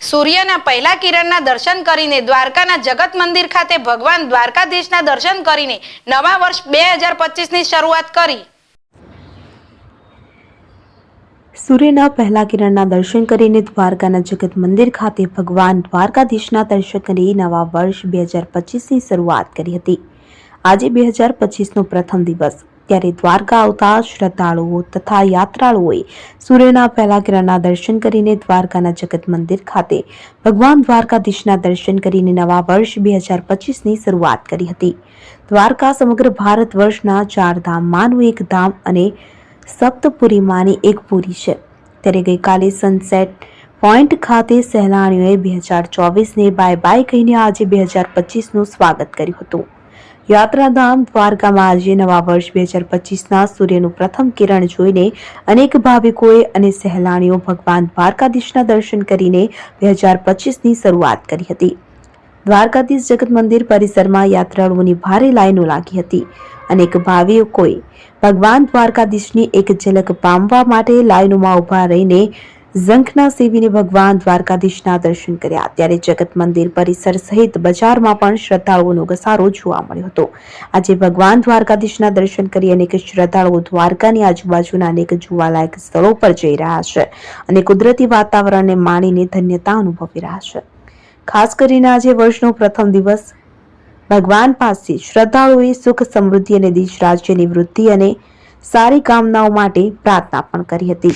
સૂર્યના પહેલા કિરણના દર્શન કરીને દ્વારકાના જગત મંદિર ખાતે ભગવાન દ્વારકાધીશના દર્શન કરીને નવા વર્ષ 2025ની શરૂઆત કરી। સૂર્યના પહેલા કિરણના દર્શન કરીને દ્વારકાના જગત મંદિર ખાતે ભગવાન દ્વારકાધીશના દર્શન કરી નવા વર્ષ 2025ની શરૂઆત કરી હતી। આજે 2025નો પ્રથમ દિવસ, ત્યારે દ્વારકા આવતા શ્રદ્ધાળુઓ તથા યાત્રાળુઓએ સૂર્યના પહેલા કિરણના દર્શન કરીને દ્વારકાના જગત મંદિર ખાતે ભગવાન દ્વારકાધીશના દર્શન કરીને નવા વર્ષ 2025ની શરૂઆત કરી હતી। દ્વારકા સમગ્ર ભારત વર્ષના 4 ધામમાંનું એક ધામ અને સપ્તપુરીમાંની એક પુરી છે, ત્યારે ગઈકાલે સનસેટ પોઈન્ટ ખાતે સહેલાણીઓએ 2024ને બાય બાય કહીને આજે 2025નું સ્વાગત કર્યું હતું। યાત્રાધામ દ્વારકામાં આજે નવા વર્ષ 2025ના સૂર્યનું પ્રથમ કિરણ જોઈને અનેક ભાવિકોએ અને સહેલાણીઓ ભગવાન દ્વારકાધીશના દર્શન કરીને 2025ની શરૂઆત કરી હતી। દ્વારકાધીશ જગત મંદિર પરિસરમાં યાત્રાળુઓની ભારે લાઈનો લાગી હતી। અનેક ભાવિકોએ ભગવાન દ્વારકાધીશની એક ઝલક પામવા માટે લાઈનોમાં ઊભા રહીને ઝંખના સેવીને ભગવાન દ્વારકાધીશના દર્શન કર્યા। ત્યારે જગત મંદિર પરિસર સહિત બજારમાં પણ શ્રદ્ધાળુઓનો ઘસારો જોવા મળ્યો હતો। આજે ભગવાન દ્વારકાધીશના દર્શન કરી અનેક શ્રદ્ધાળુઓ દ્વારકાની આજુબાજુના અનેક જોવાલાયક સ્થળો પર જઈ રહ્યા છે અને કુદરતી વાતાવરણને માણીને ધન્યતા અનુભવી રહ્યા છે। ખાસ કરીને આજે વર્ષનો પ્રથમ દિવસ ભગવાન પાસે શ્રદ્ધાળુઓએ સુખ સમૃદ્ધિ અને દેશ રાજ્યની વૃદ્ધિ અને સારી કામનાઓ માટે પ્રાર્થના પણ કરી હતી।